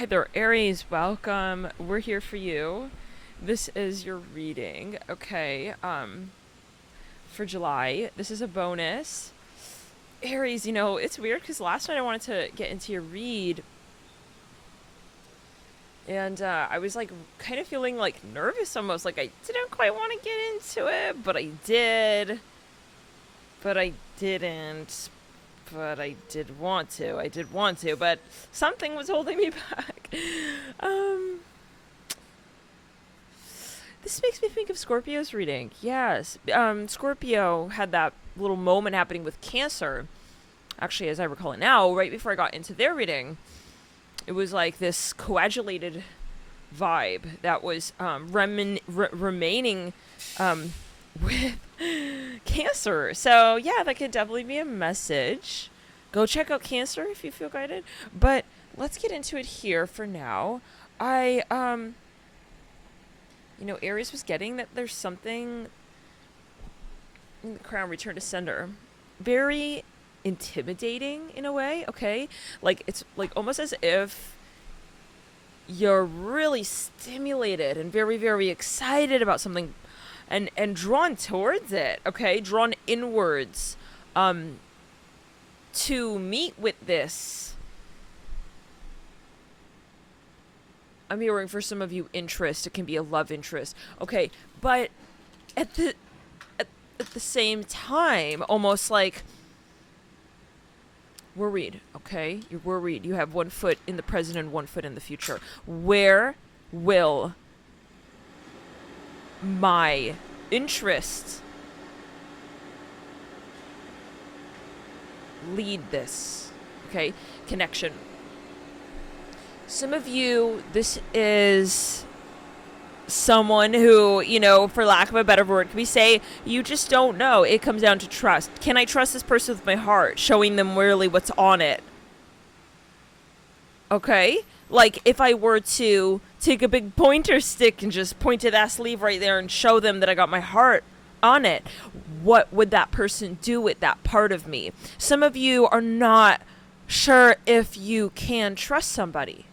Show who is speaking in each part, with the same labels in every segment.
Speaker 1: Hi there, Aries. Welcome. We're here for you. This is your reading. Okay. For July. This is a bonus. Aries, it's weird because last night I wanted to get into your read and I was like kind of feeling like nervous almost. Like I didn't quite want to get into it, but I did. But I didn't. But I did want to. I did want to, but something was holding me back. Um, this makes me think of Scorpio's reading. Yes. Scorpio had that little moment happening with Cancer. Actually, as I recall it now, right before I got into their reading, it was like this coagulated vibe that was remaining with Cancer. So yeah, that could definitely be a message. Go check out Cancer if you feel guided. But let's get into it here for now. I Aries was getting that there's something in the crown return to sender. Very intimidating in a way, okay? Like it's like almost as if you're really stimulated and very, very excited about something and drawn towards it, okay? Drawn inwards to meet with this. I'm hearing for some of you interest. It can be a love interest, okay? But at the same time, almost like worried, okay? You're worried. You have one foot in the present and one foot in the future. Where will my interest lead this? Okay? Connection. Some of you, this is someone who, for lack of a better word, can we say you just don't know. It comes down to trust. Can I trust this person with my heart? Showing them really what's on it. Okay? Like if I were to take a big pointer stick and just point to that sleeve right there and show them that I got my heart on it, what would that person do with that part of me? Some of you are not sure if you can trust somebody.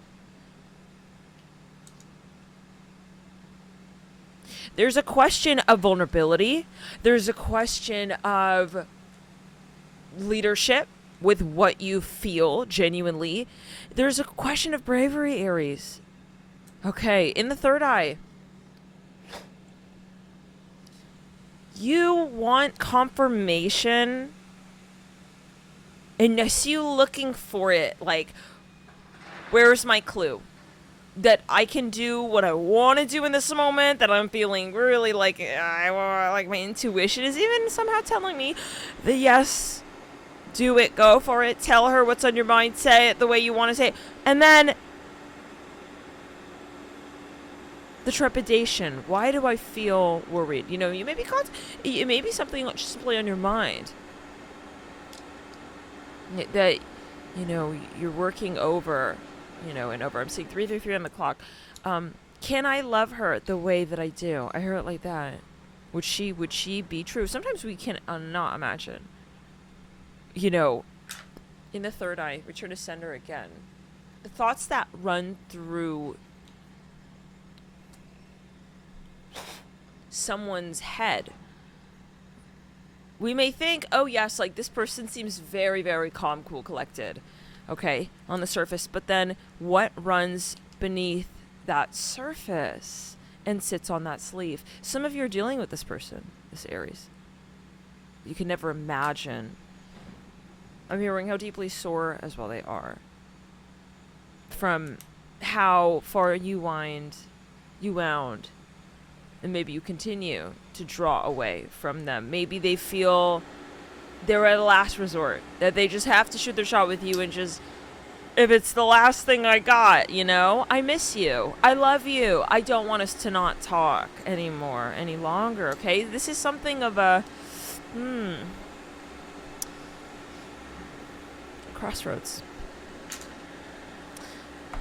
Speaker 1: There's a question of vulnerability. There's a question of leadership with what you feel genuinely. There's a question of bravery, Aries. Okay, in the third eye. You want confirmation. And I see you looking for it. Like, where's my clue? That I can do what I want to do in this moment, that I'm feeling really like my intuition is even somehow telling me that yes, do it, go for it, tell her what's on your mind, say it the way you want to say it. And then the trepidation. Why do I feel worried? You may be it may be something just simply on your mind that you're working over. And over. I'm seeing 333 on the clock. Can I love her the way that I do? I hear it like that. Would she be true? Sometimes we can not imagine. In the third eye, return to sender again. The thoughts that run through someone's head. We may think, oh yes, like this person seems very, very calm, cool, collected. Okay, on the surface, but then what runs beneath that surface and sits on that sleeve? Some of you are dealing with this person, this Aries. You can never imagine. I'm hearing how deeply sore as well they are from how far you wound, and maybe you continue to draw away from them. Maybe they feel they're at a last resort, that they just have to shoot their shot with you and just, if it's the last thing I got, I miss you. I love you. I don't want us to not talk anymore, any longer, okay? This is something of a, crossroads.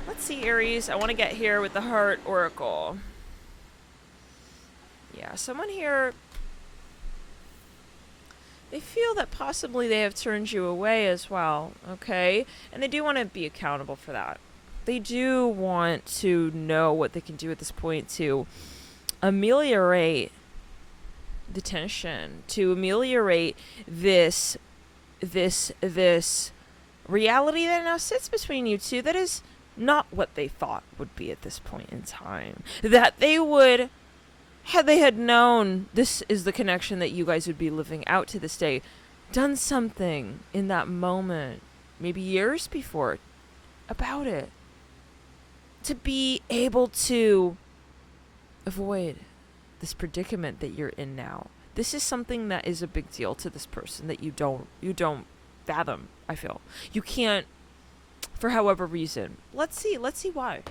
Speaker 1: Let's see, Aries. I want to get here with the Heart Oracle. Yeah, someone here, they feel that possibly they have turned you away as well, okay? And they do want to be accountable for that. They do want to know what they can do at this point to ameliorate the tension, to ameliorate this reality that now sits between you two that is not what they thought would be at this point in time. That they would, had they had known this is the connection that you guys would be living out to this day, done something in that moment, maybe years before, about it. To be able to avoid this predicament that you're in now. This is something that is a big deal to this person that you don't fathom, I feel. You can't, for however reason. Let's see why.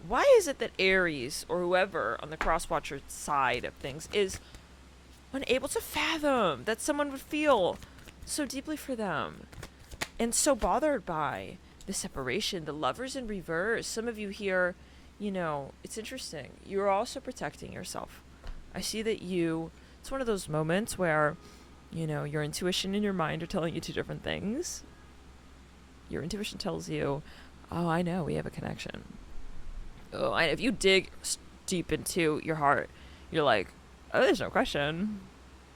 Speaker 1: Why is it that Aries, or whoever on the Crosswatcher side of things, is unable to fathom that someone would feel so deeply for them and so bothered by the separation, the Lovers in reverse? Some of you here, it's interesting. You're also protecting yourself. I see that it's one of those moments where, your intuition and your mind are telling you two different things. Your intuition tells you, oh, I know, we have a connection. Oh, if you dig deep into your heart, you're like, oh, there's no question.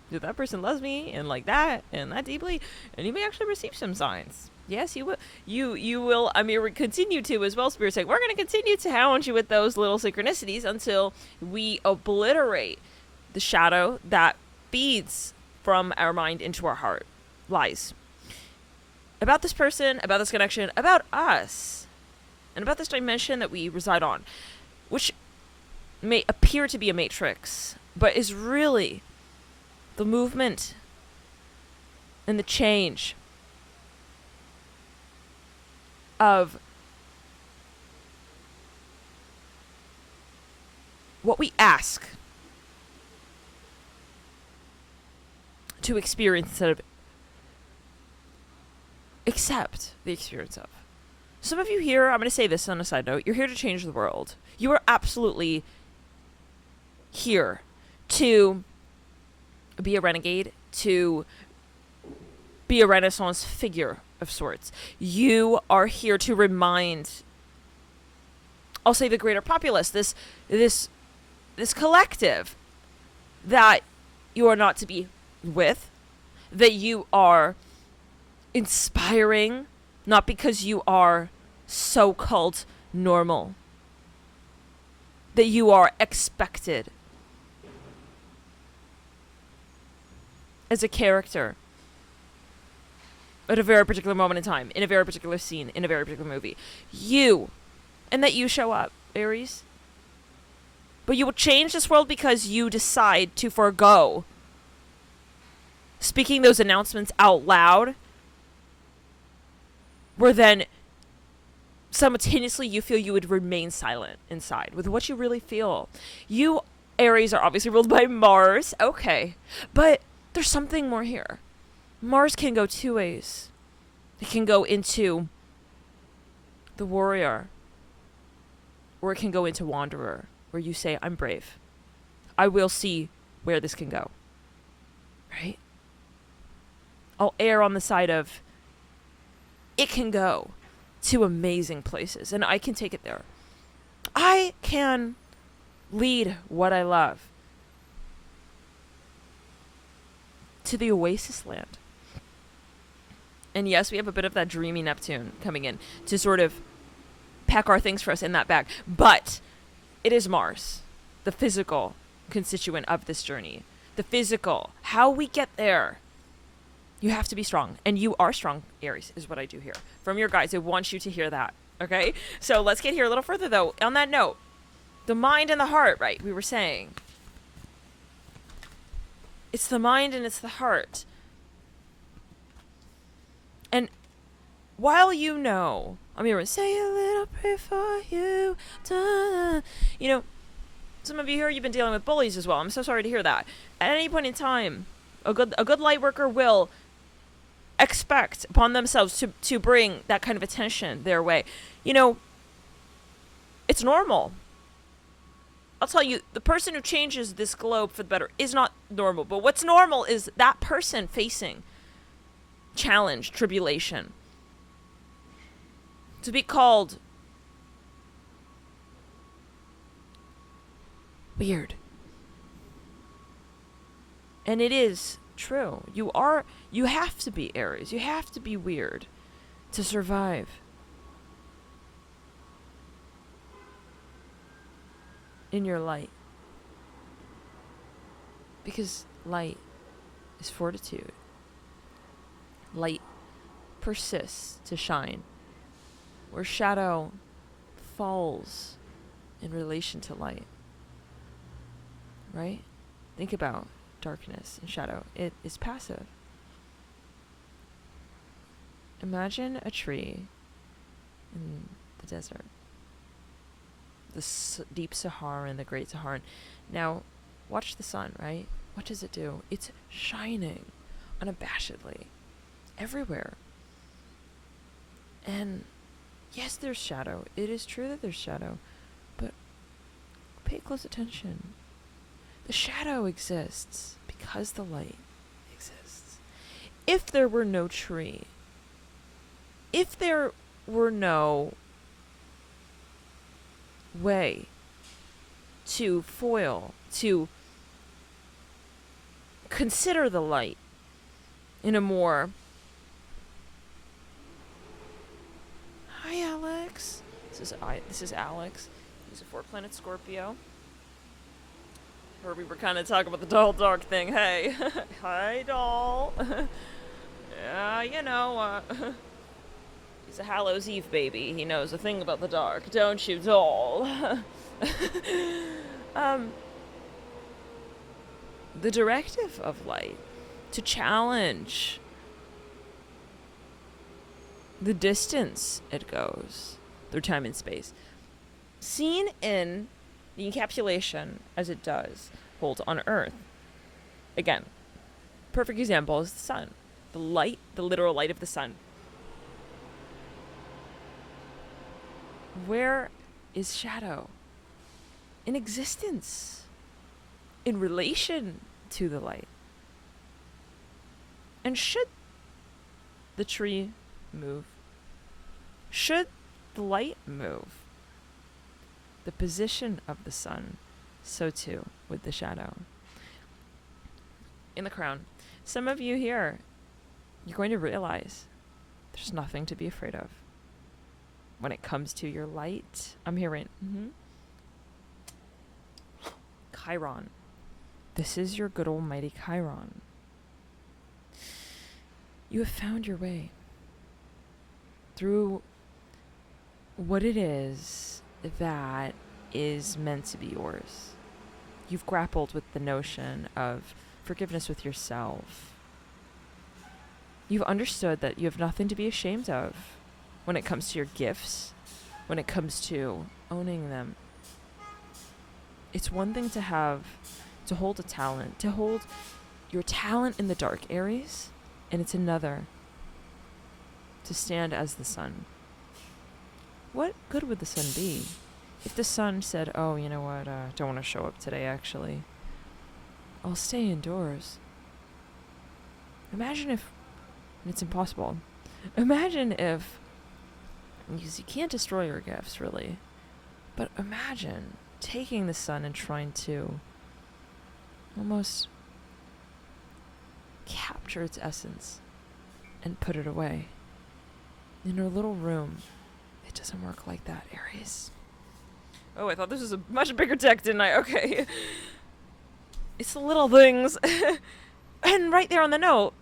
Speaker 1: That person loves me and like that and that deeply, and you may actually receive some signs. Yes, you will. You will. I mean, we continue to as well. Spirit saying we're going to continue to hound you with those little synchronicities until we obliterate the shadow that feeds from our mind into our heart. Lies about this person, about this connection, about us, and about this dimension that we reside on, which may appear to be a matrix, but is really the movement and the change of what we ask to experience instead of accept the experience of. Some of you here, I'm going to say this on a side note, you're here to change the world. You are absolutely here to be a renegade, to be a Renaissance figure of sorts. You are here to remind, I'll say, the greater populace, this collective, that you are not to be with, that you are inspiring, not because you are so-called normal, that you are expected as a character at a very particular moment in time, in a very particular scene, in a very particular movie. And that you show up, Aries. But you will change this world because you decide to forego speaking those announcements out loud, where then simultaneously you feel you would remain silent inside with what you really feel. You, Aries, are obviously ruled by Mars. Okay. But there's something more here. Mars can go two ways. It can go into the warrior, or it can go into wanderer, where you say, I'm brave. I will see where this can go. Right? I'll err on the side of it can go to amazing places, and I can take it there. I can lead what I love to the oasis land. And yes, we have a bit of that dreamy Neptune coming in to sort of pack our things for us in that bag. But it is Mars, the physical constituent of this journey. The physical, how we get there. You have to be strong. And you are strong, Aries, is what I do here. From your guides, I want you to hear that. Okay? So let's get here a little further, though. On that note, the mind and the heart, right? We were saying. It's the mind and it's the heart. And while you know, I'm here to say a little prayer for you. Some of you here, you've been dealing with bullies as well. I'm so sorry to hear that. At any point in time, a good light worker will expect upon themselves to bring that kind of attention their way. It's normal. I'll tell you, the person who changes this globe for the better is not normal. But what's normal is that person facing challenge, tribulation. To be called weird. And it is true. You have to be Aries. You have to be weird to survive. In your light. Because light is fortitude. Light persists to shine, where shadow falls in relation to light. Right? Think about darkness and shadow. It is passive. Imagine a tree in the desert. The deep Sahara and the Great Saharan. Now, watch the sun, right? What does it do? It's shining unabashedly everywhere. And yes, there's shadow. It is true that there's shadow, but pay close attention. The shadow exists because the light exists. If there were no tree, if there were no way to foil, to consider the light in a more... Hi, Alex. This is Alex. He's a 4-planet Scorpio. Or we were kind of talking about the doll dark thing. Hey. Hi, doll. Yeah, you know, he's a Hallows Eve baby. He knows a thing about the dark, don't you, doll? The directive of light to challenge the distance it goes through time and space, seen in the encapsulation as it does hold on Earth. Again, perfect example is the sun. The light, the literal light of the sun. Where is shadow? In existence. In relation to the light. And should the tree move? Should the light move? The position of the sun, so too with the shadow. In the crown, some of you here, you're going to realize there's nothing to be afraid of. When it comes to your light, I'm hearing, Chiron. This is your good almighty Chiron. You have found your way through what it is that is meant to be yours. You've grappled with the notion of forgiveness with yourself. You've understood that you have nothing to be ashamed of when it comes to your gifts, when it comes to owning them. It's one thing to hold a talent, to hold your talent in the dark, Aries, and it's another to stand as the sun. What good would the sun be if the sun said, oh, you know what, don't want to show up today, actually. I'll stay indoors. Imagine if, and it's impossible, imagine if, because you can't destroy your gifts, really, but imagine taking the sun and trying to almost capture its essence and put it away. In a little room, it doesn't work like that, Aries. Oh, I thought this was a much bigger deck, didn't I? Okay. It's the little things. And right there on the note,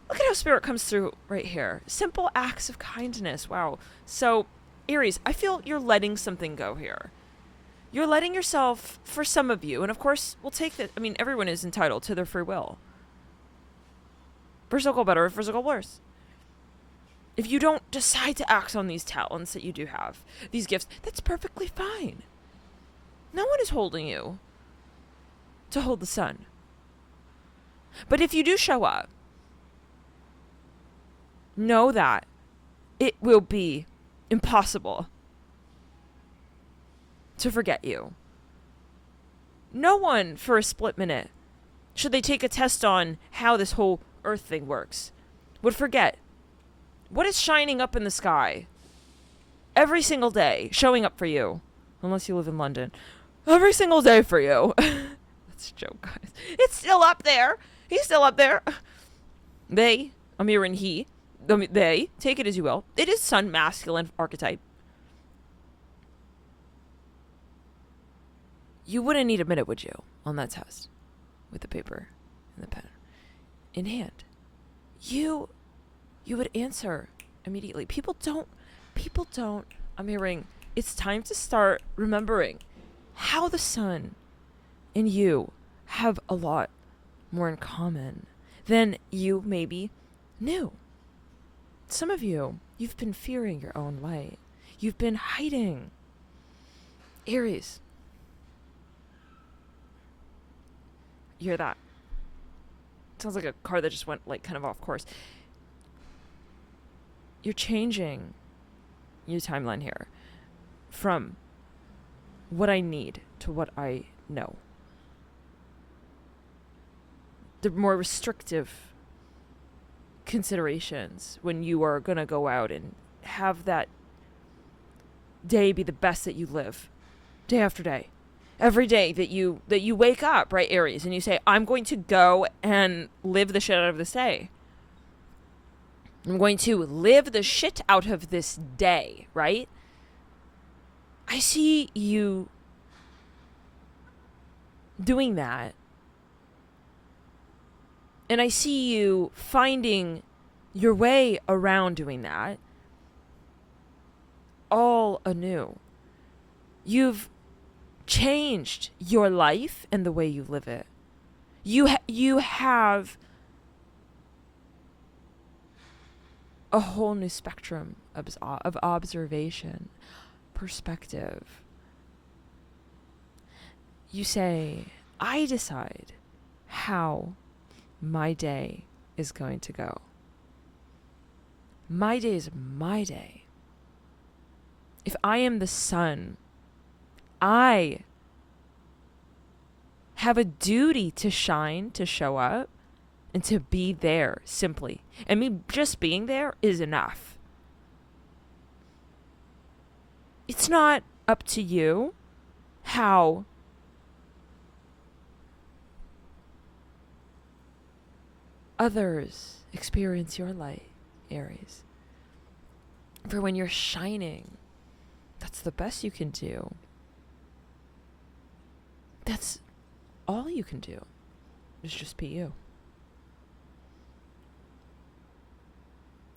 Speaker 1: look at how Spirit comes through right here. Simple acts of kindness. Wow. So, Aries, I feel you're letting something go here. You're letting yourself, for some of you, and of course, we'll take that. I mean, everyone is entitled to their free will. For some better, for some worse. If you don't decide to act on these talents that you do have, these gifts, that's perfectly fine. No one is holding you to hold the sun. But if you do show up, know that it will be impossible to forget you. No one, for a split minute, should they take a test on how this whole Earth thing works, would forget what is shining up in the sky every single day, showing up for you, unless you live in London, every single day for you. That's a joke, guys. It's still up there. He's still up there. They, Amir and he, they, take it as you will. It is sun masculine archetype. You wouldn't need a minute, would you, on that test with the paper and the pen in hand? You would answer immediately. People don't. I'm hearing it's time to start remembering how the sun and you have a lot more in common than you maybe knew. Some of you've been fearing your own light. You've been hiding. Aries. You hear that? Sounds like a car that just went like kind of off course. You're changing your timeline here from what I need to what I know. The more restrictive considerations when you are going to go out and have that day be the best that you live, day after day. Every day that you wake up, right, Aries, and you say, I'm going to go and live the shit out of this day. I'm going to live the shit out of this day, right? I see you doing that. And I see you finding your way around doing that all anew. You've changed your life and the way you live it. You have a whole new spectrum of observation, perspective. You say, I decide how my day is going to go. My day is my day. If I am the sun, I have a duty to shine, to show up, and to be there simply. And me just being there is enough. It's not up to you how others experience your light, Aries. For when you're shining, that's the best you can do. That's all you can do, is just be you.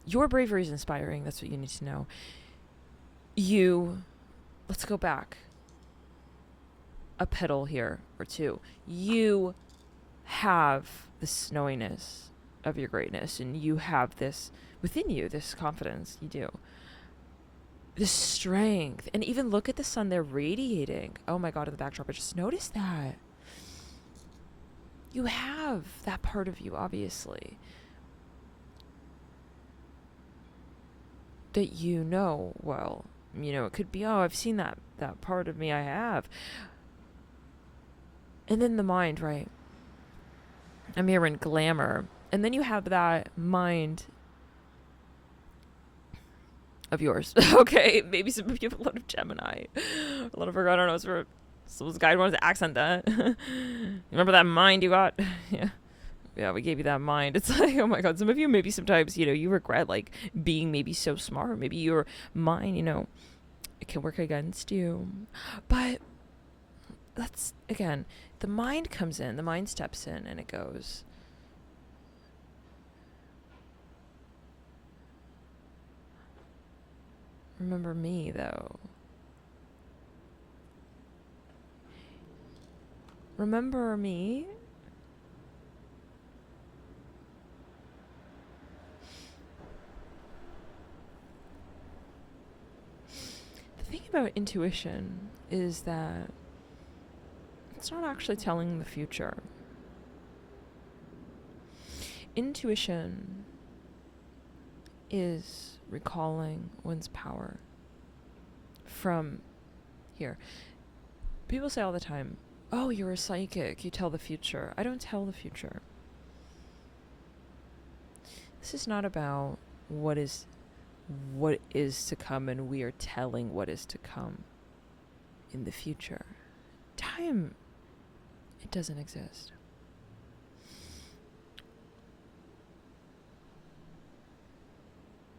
Speaker 1: Your bravery is inspiring. That's what you need to know. Let's go back a pedal here or two. You have this knowingness of your greatness, and you have this within you, this confidence. You do. This strength. And even look at the sun, they're radiating. Oh my God, in the backdrop, I just noticed that. You have that part of you, obviously, that you know, well, you know, it could be, oh, I've seen that part of me, I have. And then the mind, right? I'm here in glamour. And then you have that mind of yours. Okay, maybe some of you have a lot of Gemini. A lot of Virgo, I don't know, so this guy wanted to accent that. You remember that mind you got? Yeah, we gave you that mind. It's like, oh my God, some of you maybe sometimes, you regret like being maybe so smart. Maybe your mind, it can work against you. But that's, again, the mind comes in, the mind steps in, and it goes, remember me, though. Remember me? The thing about intuition is that it's not actually telling the future. Intuition is recalling one's power from here. People say all the time, oh, you're a psychic, you tell the future. I don't tell the future. This is not about what is to come, and we are telling what is to come in the future. time, it doesn't exist.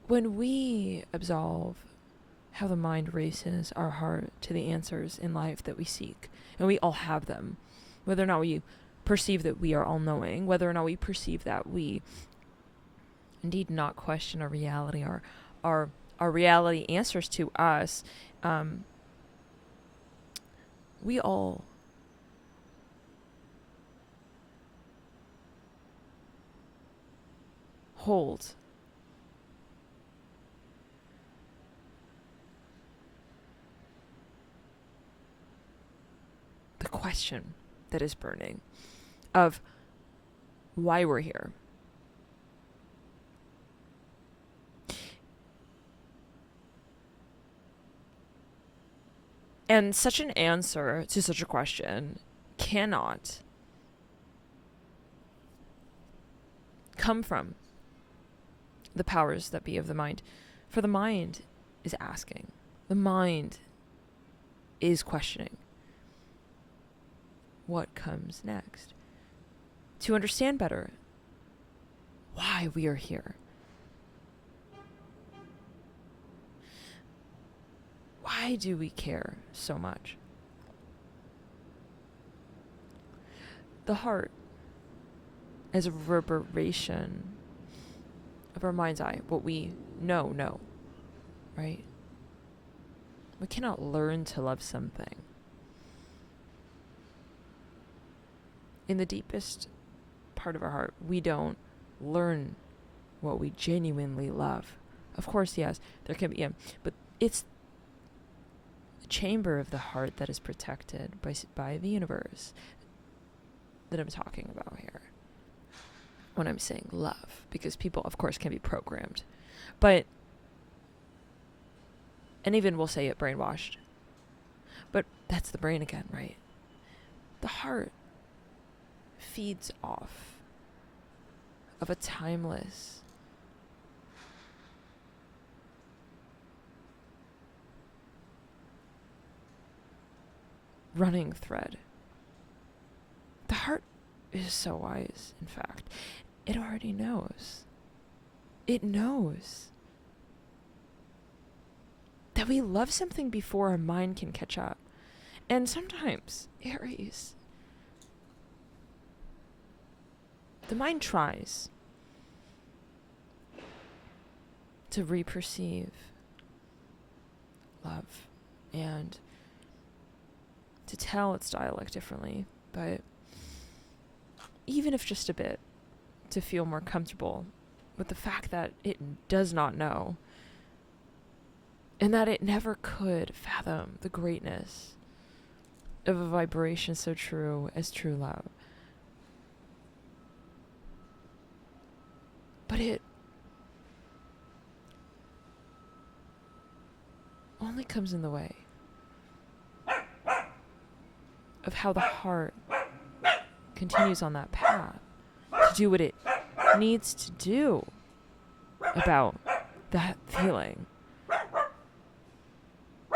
Speaker 1: When we absolve how the mind races our heart to the answers in life that we seek, and we all have them, whether or not we perceive that we are all-knowing, whether or not we perceive that we indeed not question our reality, our reality answers to us, we all hold the question that is burning of why we're here. And such an answer to such a question cannot come from the powers that be of the mind. For the mind is asking. The mind is questioning. What comes next? To understand better why we are here. Why do we care so much? The heart, as a reverberation of our mind's eye, what we know, right? We cannot learn to love something. In the deepest part of our heart, we don't learn what we genuinely love. Of course, yes, there can be, but it's the chamber of the heart that is protected by the universe that I'm talking about here when I'm saying love, because people, of course, can be programmed, and even we'll say it brainwashed, but that's the brain again, right? The heart feeds off of a timeless, running thread. The heart is so wise, in fact. It already knows. It knows that we love something before our mind can catch up. And sometimes, Aries, the mind tries to reperceive love and to tell its dialect differently, but even if just a bit, to feel more comfortable with the fact that it does not know and that it never could fathom the greatness of a vibration so true as true love. But it only comes in the way of how the heart continues on that path to do what it needs to do about that feeling.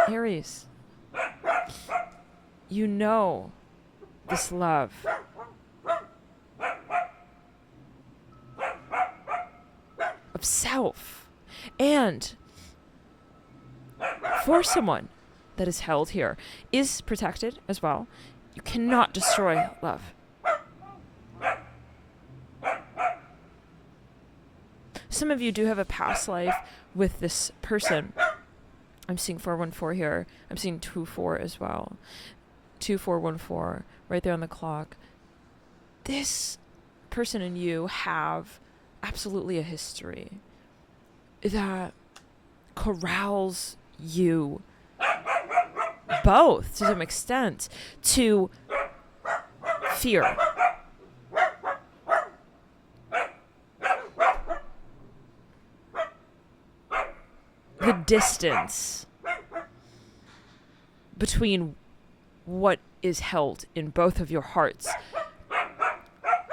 Speaker 1: Aries, you know this love of self, and for someone that is held here is protected as well. You cannot destroy love. Some of you do have a past life with this person. I'm seeing 414 here. I'm seeing 24 as well. 2414 right there on the clock. This person and you have absolutely a history that corrals you both to some extent to fear. The distance between what is held in both of your hearts.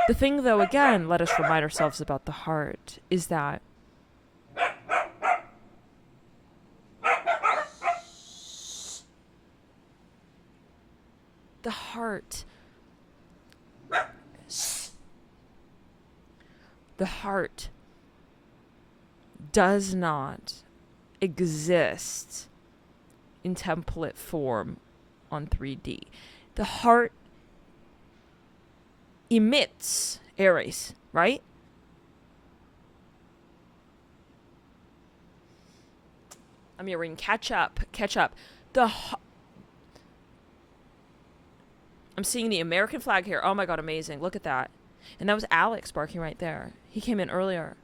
Speaker 1: The thing, though, again, let us remind ourselves about the heart, is that The heart. The heart does not exist in template form on 3D. The heart emits Aries, right? I'm hearing catch up. I'm seeing the American flag here. Oh my god, amazing. Look at that. And that was Alex barking right there. He came in earlier.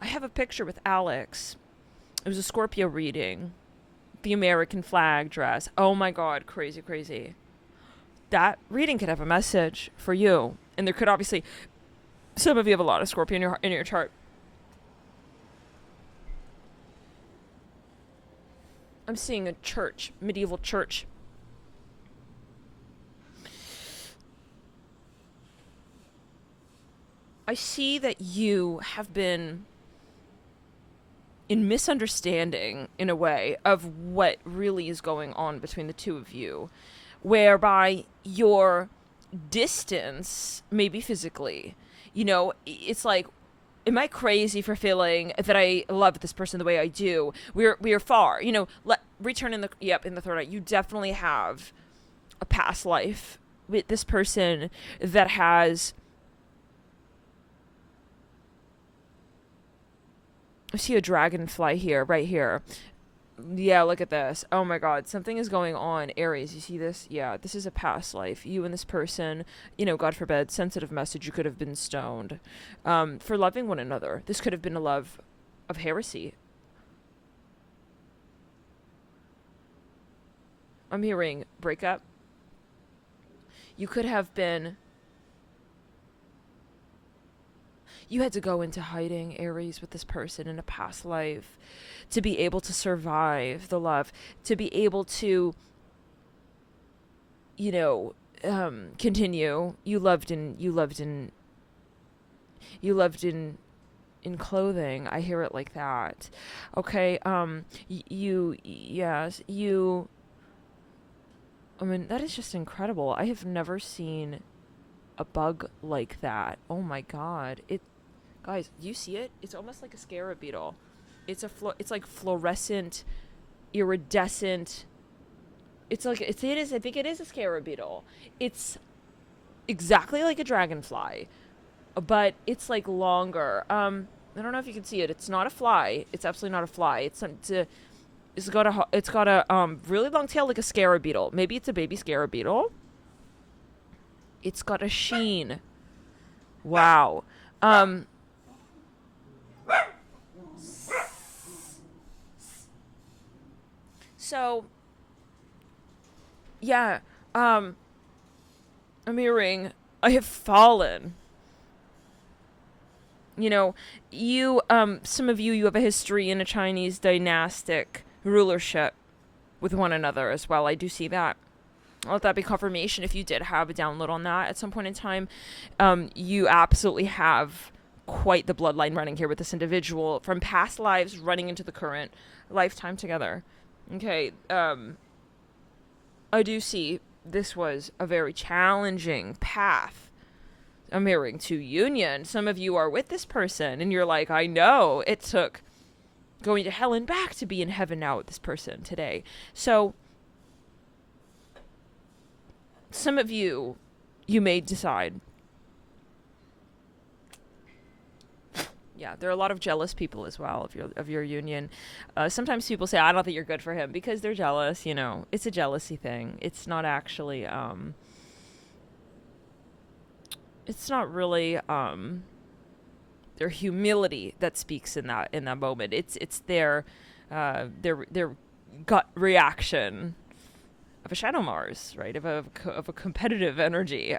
Speaker 1: I have a picture with Alex. It was a Scorpio reading. The American flag dress. Oh my god, crazy, crazy. That reading could have a message for you. And there could obviously, some of you have a lot of Scorpio in your chart. I'm seeing a church, medieval church. I see that you have been in misunderstanding, in a way, of what really is going on between the two of you, whereby your distance, maybe physically, you know, it's like, am I crazy for feeling that I love this person the way I do? We are far, you know. Return in the third eye. You definitely have a past life with this person that has. I see a dragonfly here, right here. Yeah, look at this. Oh my god, something is going on. Aries, you see this? Yeah, this is a past life. You and this person, you know, God forbid, sensitive message, you could have been stoned for loving one another. This could have been a love of heresy. I'm hearing breakup. You could have been... You had to go into hiding, Aries, with this person in a past life to be able to survive the love, to be able to, you know, continue. You loved in clothing. I hear it like that. Okay. Yes, you. I mean, that is just incredible. I have never seen a bug like that. Oh my god. Guys, do you see it? It's almost like a scarab beetle. It's like fluorescent, iridescent. It is. I think it is a scarab beetle. It's exactly like a dragonfly, but it's like longer. I don't know if you can see it. It's not a fly. It's absolutely not a fly. It's got a really long tail like a scarab beetle. Maybe it's a baby scarab beetle. It's got a sheen. Wow. So, yeah, I'm hearing, I have fallen. You know, some of you have a history in a Chinese dynastic rulership with one another as well. I do see that. I'll let that be confirmation if you did have a download on that at some point in time. You absolutely have quite the bloodline running here with this individual from past lives running into the current lifetime together. Okay, I do see this was a very challenging path. I'm hearing to union. Some of you are with this person and you're like, I know it took going to hell and back to be in heaven now with this person today. So some of you may decide. Yeah, there are a lot of jealous people as well of your union. Sometimes people say, I don't think you're good for him because they're jealous, you know. It's a jealousy thing. It's not actually, it's not really their humility that speaks in that moment. It's their gut reaction of a shadow Mars, right? Of a competitive energy.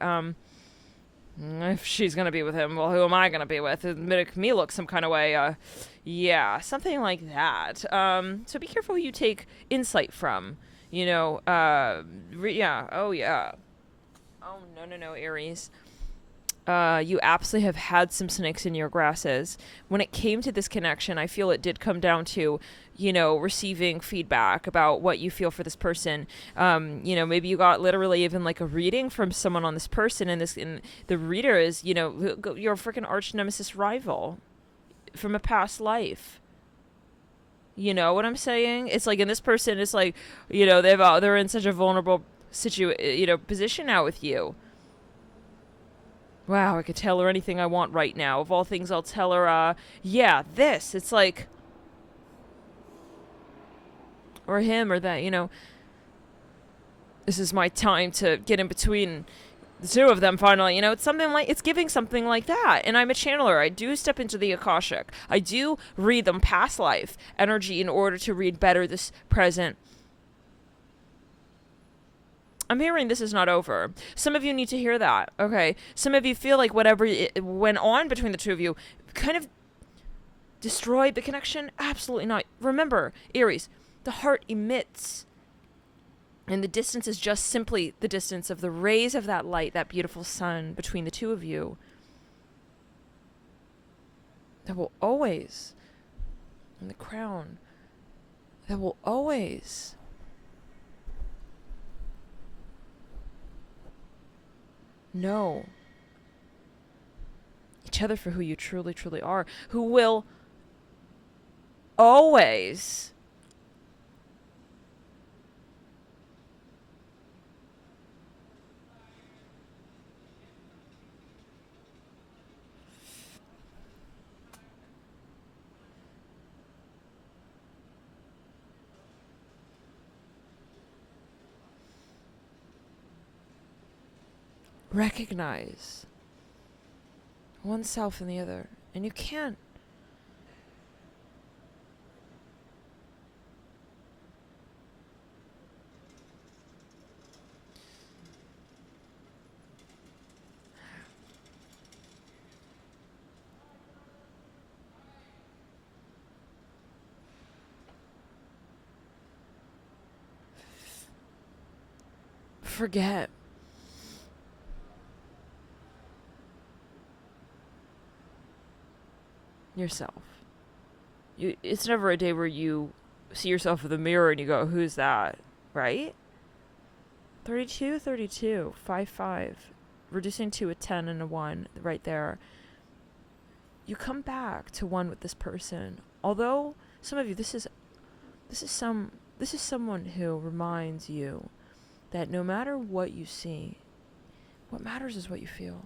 Speaker 1: If she's going to be with him, well, who am I going to be with? It'd make me look some kind of way. Yeah, something like that. So be careful who you take insight from. You know, yeah. Oh, yeah. Oh, no, Aries. You absolutely have had some snakes in your grasses. When it came to this connection, I feel it did come down to, receiving feedback about what you feel for this person. Maybe you got literally even like a reading from someone on this person, and the reader is, your freaking arch nemesis rival from a past life. You know what I'm saying? It's like, in this person, it's like, they're in such a vulnerable position now with you. Wow, I could tell her anything I want right now. Of all things, I'll tell her, this. It's like, or him or that, this is my time to get in between the two of them finally. It's something like, it's giving something like that. And I'm a channeler. I do step into the Akashic. I do read them past life energy in order to read better this present. I'm hearing this is not over. Some of you need to hear that, okay? Some of you feel like whatever went on between the two of you kind of destroyed the connection. Absolutely not. Remember, Aries, the heart emits, and the distance is just simply the distance of the rays of that light, that beautiful sun between the two of you. That will always, in the crown, that will always know each other for who you truly, truly are, who will always recognize oneself in the other. And you can't forget yourself. It's never a day where you see yourself in the mirror and you go, who's that? Right? 32, 5. Reducing to a 10 and a 1 right there. You come back to one with this person. Although some of you, this is someone who reminds you that no matter what you see, what matters is what you feel.